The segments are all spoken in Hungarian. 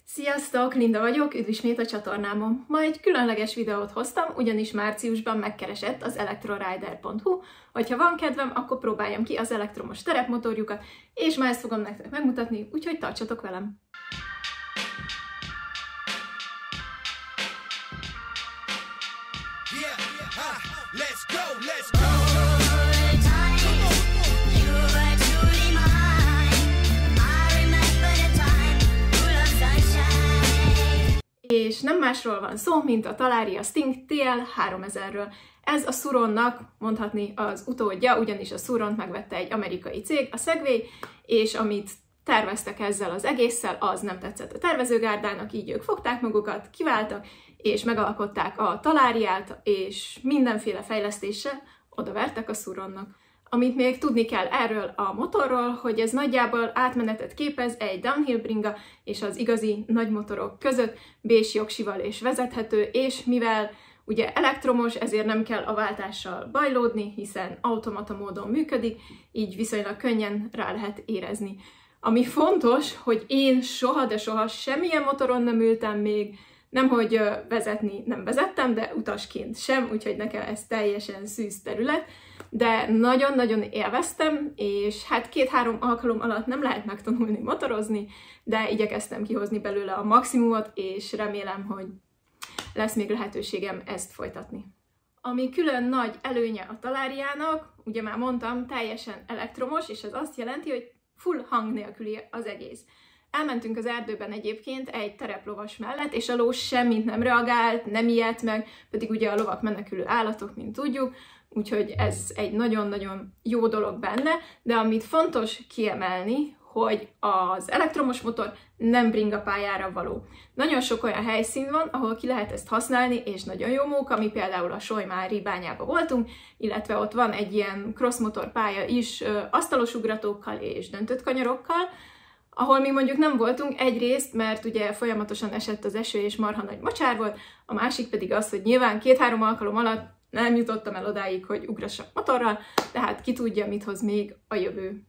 Sziasztok, Linda vagyok, üdv ismét a csatornámon. Ma egy különleges videót hoztam, ugyanis márciusban megkeresett az elektrorider.hu, hogyha van kedvem, akkor próbáljam ki az elektromos terepmotorjukat, és már ezt fogom nektek megmutatni, úgyhogy tartsatok velem! És nem másról van szó, mint a Talaria Sting TL3000-ről. Ez a Suronnak mondhatni az utódja, ugyanis a Suront megvette egy amerikai cég, a Segway, és amit terveztek ezzel az egésszel, az nem tetszett a tervezőgárdának, így ők fogták magukat, kiváltak, és megalkották a Talariát, és mindenféle fejlesztéssel odavertek a Suronnak. Amit még tudni kell erről a motorról, hogy ez nagyjából átmenetet képez egy downhill bringa és az igazi nagy motorok között, B-s jogsival és vezethető, és mivel ugye elektromos, ezért nem kell a váltással bajlódni, hiszen automata módon működik, így viszonylag könnyen rá lehet érezni. Ami fontos, hogy én soha, de soha semmilyen motoron nem ültem még, nemhogy vezetni nem vezettem, de utasként sem, úgyhogy nekem ez teljesen szűz terület, de nagyon-nagyon élveztem, és hát 2-3 alkalom alatt nem lehet megtanulni motorozni, de igyekeztem kihozni belőle a maximumot, és remélem, hogy lesz még lehetőségem ezt folytatni. Ami külön nagy előnye a Talariának, ugye már mondtam, teljesen elektromos, és ez azt jelenti, hogy full hang nélküli az egész. Elmentünk az erdőben egyébként egy tereplovas mellett, és a ló semmit nem reagált, nem ijedt meg, pedig ugye a lovak menekülő állatok, mint tudjuk, úgyhogy ez egy nagyon-nagyon jó dolog benne, de amit fontos kiemelni, hogy az elektromos motor nem bringapályára való. Nagyon sok olyan helyszín van, ahol ki lehet ezt használni, és nagyon jó móka, mi például a Solymári bányában voltunk, illetve ott van egy ilyen crossmotor pálya is asztalos ugratókkal és döntött kanyarokkal, ahol mi mondjuk nem voltunk, egyrészt, mert ugye folyamatosan esett az eső és marha nagy mocsár volt, a másik pedig az, hogy nyilván 2-3 alkalom alatt nem jutottam el odáig, hogy ugrassak motorral, tehát ki tudja, mit hoz még a jövő.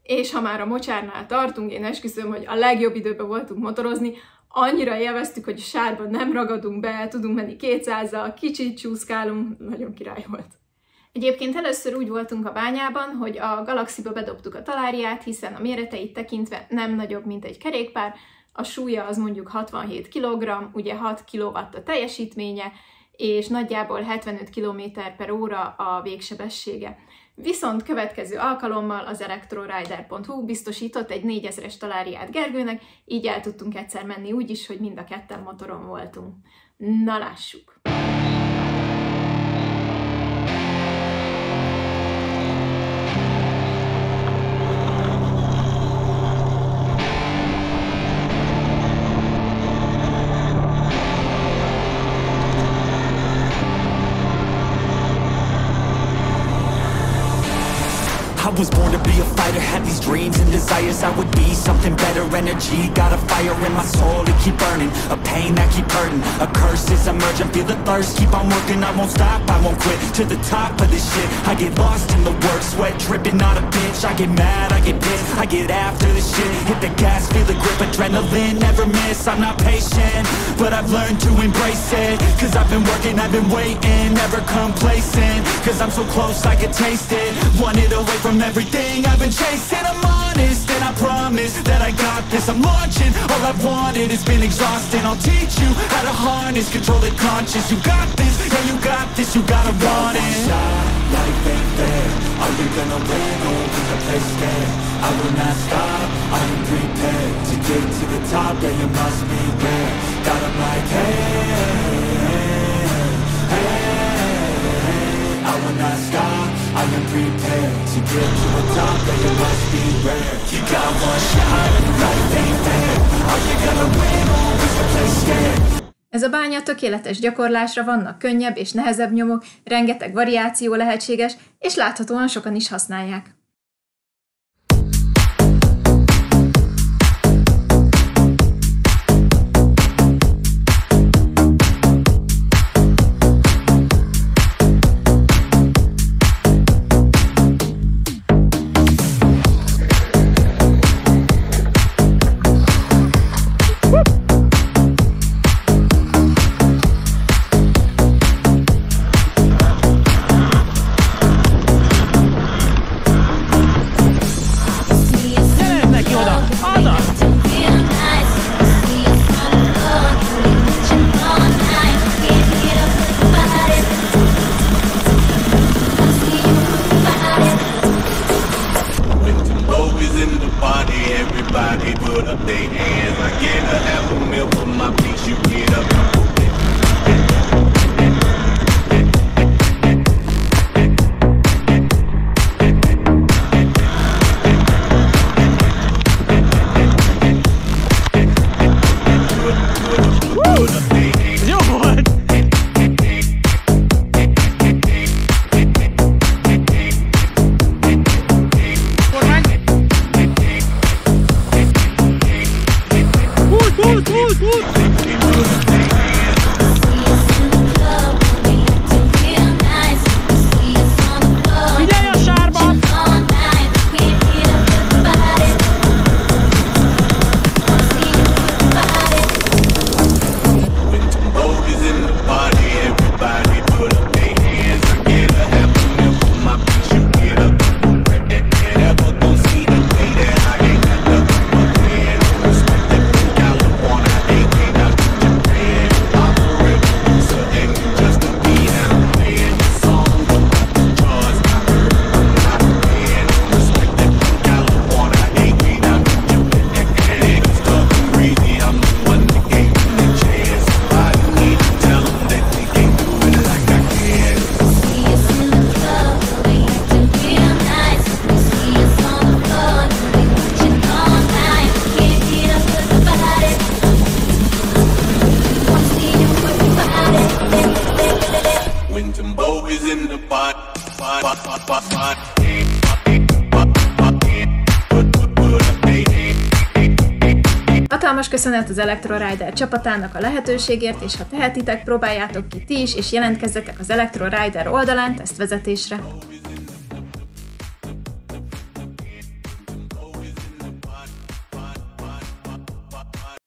És ha már a mocsárnál tartunk, én esküszöm, hogy a legjobb időben voltunk motorozni, annyira élveztük, hogy a sárban nem ragadunk be, tudunk menni 200-zal, kicsit csúszkálunk, nagyon király volt. Egyébként először úgy voltunk a bányában, hogy a Galaxyba bedobtuk a Talariát, hiszen a méreteit tekintve nem nagyobb, mint egy kerékpár, a súlya az mondjuk 67 kg, ugye 6 kW a teljesítménye, és nagyjából 75 km/h a végsebessége. Viszont következő alkalommal az elektrorider.hu biztosított egy 4000-es Talariát Gergőnek, így el tudtunk egyszer menni úgy is, hogy mind a ketten motoron voltunk. Na lássuk! I was born to be a fighter, had these dreams and desires. I would be something better, energy, got a fire in my soul to keep burning, a pain that keep hurting, a curse is emerging, feel the thirst, keep on working, I won't stop, I won't quit, to the top of this shit, I get lost in the work, sweat dripping, not a bitch, I get mad, I get pissed, I get after this shit, hit the gas, feel the grip, adrenaline, never miss, I'm not patient, but I've learned to embrace it, cause I've been working, I've been waiting, never complacent, cause I'm so close I can taste it, want it away from everything I've been chasing. I'm honest and I promise that I got this. I'm launching, all I've wanted has been exhausting. I'll teach you how to harness, control the conscious. You got this, yeah you got this, you gotta want it. Shot, life ain't fair. Are you gonna win or will you play scared? I will not stop, I am prepared to get to the top, yeah you must beware. Got 'em like hey, I will not stop, I am prepared to get to the top, but you must be rare. You got one shot, life ain't fair. Are you gonna win or will you play scared? Ez a bánya tökéletes gyakorlásra, vannak könnyebb és nehezebb nyomok, rengeteg variáció lehetséges, és láthatóan sokan is használják. Hatalmas köszönet az Electro Rider csapatának a lehetőségért, és ha tehetitek, próbáljátok ki ti is, és jelentkezzetek az Electro Rider oldalán tesztvezetésre.